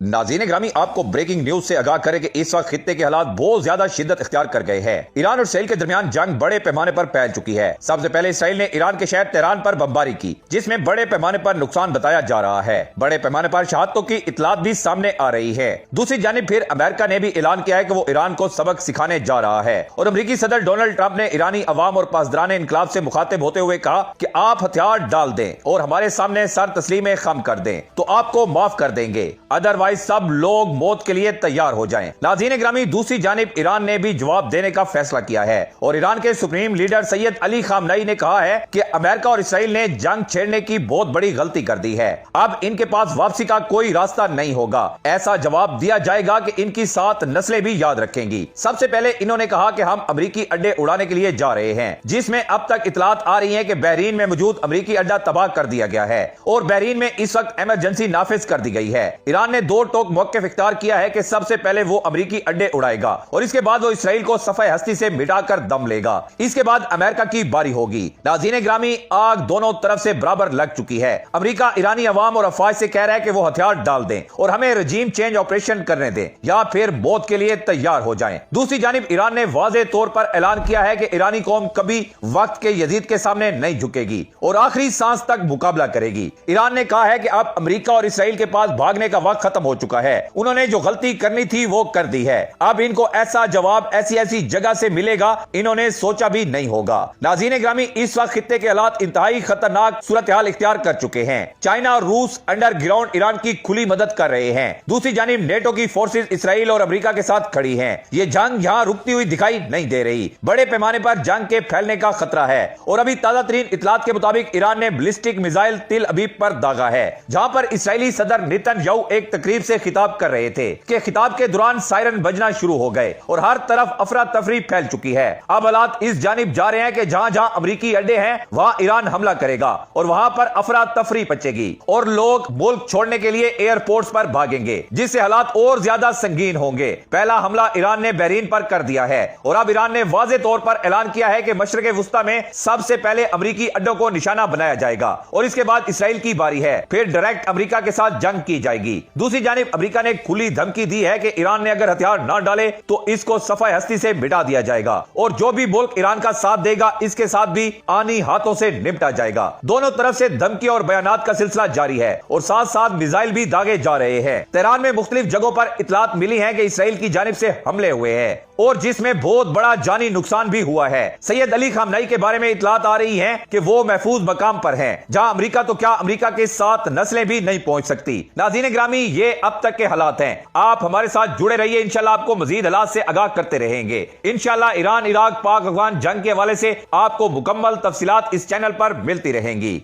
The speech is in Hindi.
नाज़रीन ग्रामी, आपको ब्रेकिंग न्यूज से आगाह करें कि इस वक्त खित्ते के हालात बहुत ज्यादा शिद्दत इख्तियार कर गए हैं। ईरान और इसराइल के दरमियान जंग बड़े पैमाने पर फैल चुकी है। सबसे पहले इसराइल ने ईरान के शहर तेहरान पर बमबारी की, जिसमें बड़े पैमाने पर नुकसान बताया जा रहा है। बड़े पैमाने पर शहादतों की इतलात भी सामने आ रही है। दूसरी जानिब फिर अमेरिका ने भी ऐलान किया है कि वो ईरान को सबक सिखाने जा रहा है और अमेरिकी सदर डोनाल्ड ट्रंप ने ईरानी अवाम और पासदारान इनकलाब से मुखातिब होते हुए कहा कि आप हथियार डाल दें और हमारे सामने सर तस्लीम खम कर दें तो आपको माफ कर देंगे, अदरवाइज सब लोग मौत के लिए तैयार हो जाएं। नाज़रीन ग्रामी, दूसरी जानिब ईरान ने भी जवाब देने का फैसला किया है और ईरान के supreme leader Syed Ali Khamenei ने कहा है कि अमेरिका और इसराइल ने जंग छेड़ने की बहुत बड़ी गलती कर दी है। अब इनके पास वापसी का कोई रास्ता नहीं होगा। ऐसा जवाब दिया जाएगा कि इनकी 7 नस्लें भी याद रखेंगी। सबसे पहले इन्होंने कहा कि हम अमेरिकी अड्डे उड़ाने के लिए जा रहे हैं, जिसमें अब तक इतलात आ रही है कि बहरीन में मौजूद अमेरिकी अड्डा तबाह कर दिया गया है और बहरीन में इस वक्त इमरजेंसी नाफिज कर दी गई है। ईरान ने 2 टोक मौक़िफ़ इख्तियार किया है कि सबसे पहले वो अमेरिकी अड्डे उड़ाएगा और इसके बाद वो इसराइल को सफ़े हस्ती से मिटाकर दम लेगा। इसके बाद अमेरिका की बारी होगी। नाज़रीन ग्रामी, आग दोनों तरफ से बराबर लग चुकी है। अमेरिका ईरानी अवाम और अफवाज से कह रहा है कि वो हथियार डाल दें और हमें रजीम चेंज ऑपरेशन करने दें या फिर मौत के लिए तैयार हो जाएं। दूसरी जानिब ईरान ने वाज़ेह तौर पर ऐलान किया है कि ईरानी कौम कभी वक्त के यजीद के सामने नहीं झुकेगी और आखिरी सांस तक मुकाबला करेगी। ईरान ने कहा है कि अब अमेरिका और इसराइल के पास भागने का वक्त खत्म हो चुका है। उन्होंने जो गलती करनी थी वो कर दी है। अब इनको ऐसा जवाब ऐसी जगह से मिलेगा इन्होंने सोचा भी नहीं होगा। नाज़रीन ग्रामी, इस वक्त खित्ते के हालात इंतहाई खतरनाक सूरत हाल इख्तियार कर चुके हैं। चाइना और रूस अंडरग्राउंड ईरान की खुली मदद कर रहे हैं। दूसरी जानिब नेटो की फोर्सेज इसराइल और अमेरिका के साथ खड़ी हैं। ये जंग यहाँ रुकती हुई दिखाई नहीं दे रही। बड़े पैमाने पर जंग के फैलने का खतरा है और अभी ताजा तरीन इतलात के मुताबिक ईरान ने बैलिस्टिक मिसाइल तिल अबीब पर दागा है, जहां पर इसराइली सदर नेतन्याहू एक तकरीब से खिताब कर रहे थे कि खिताब के दौरान सायरन बजना शुरू हो गए और हर तरफ अफरा तफरी फैल चुकी है। अब हालात इस जानिब जा रहे हैं कि जहां जहां अमेरिकी अड्डे हैं वहां ईरान हमला करेगा और वहां पर अफरा तफरी मचेगी और लोग मुल्क छोड़ने के लिए एयरपोर्ट्स पर भागेंगे, जिससे हालात और ज्यादा संगीन होंगे। पहला हमला ईरान ने बहरीन पर कर दिया है और अब ईरान ने वाज़ेह तौर पर ऐलान किया है कि मशरिक़ वुस्ता में सबसे पहले अमेरिकी अड्डों को निशाना बनाया जाएगा और इसके बाद इसराइल की बारी है, फिर डायरेक्ट अमेरिका के साथ जंग की जाएगी। दूसरी जानिब अमेरिका ने खुली धमकी दी है कि ईरान ने अगर हथियार न डाले तो इसको सफाई हस्ती से मिटा दिया जाएगा और जो भी मुल्क ईरान का साथ देगा इसके साथ भी आनी हाथों से निपटा जाएगा। दोनों तरफ से धमकी और बयानात का सिलसिला जारी है और साथ साथ मिसाइल भी दागे जा रहे हैं। तेहरान में मुख्तलिफ जगहों पर इतलात मिली है कि इसराइल की जानिब से हमले हुए हैं और जिसमें बहुत बड़ा जानी नुकसान भी हुआ है। सैयद अली खामनेई के बारे में इतलात आ रही हैं कि वो महफूज मकाम पर हैं, जहां अमेरिका तो क्या अमेरिका के 7 नस्लें भी नहीं पहुंच सकती। नाज़रीन ग्रामी, ये अब तक के हालात हैं। आप हमारे साथ जुड़े रहिए, इंशाल्लाह आपको मजीद हालात से आगाह करते रहेंगे। इंशाल्लाह ईरान इराक पाक अफगान जंग के हवाले से आपको मुकम्मल तफसीलात इस चैनल पर मिलती रहेंगी।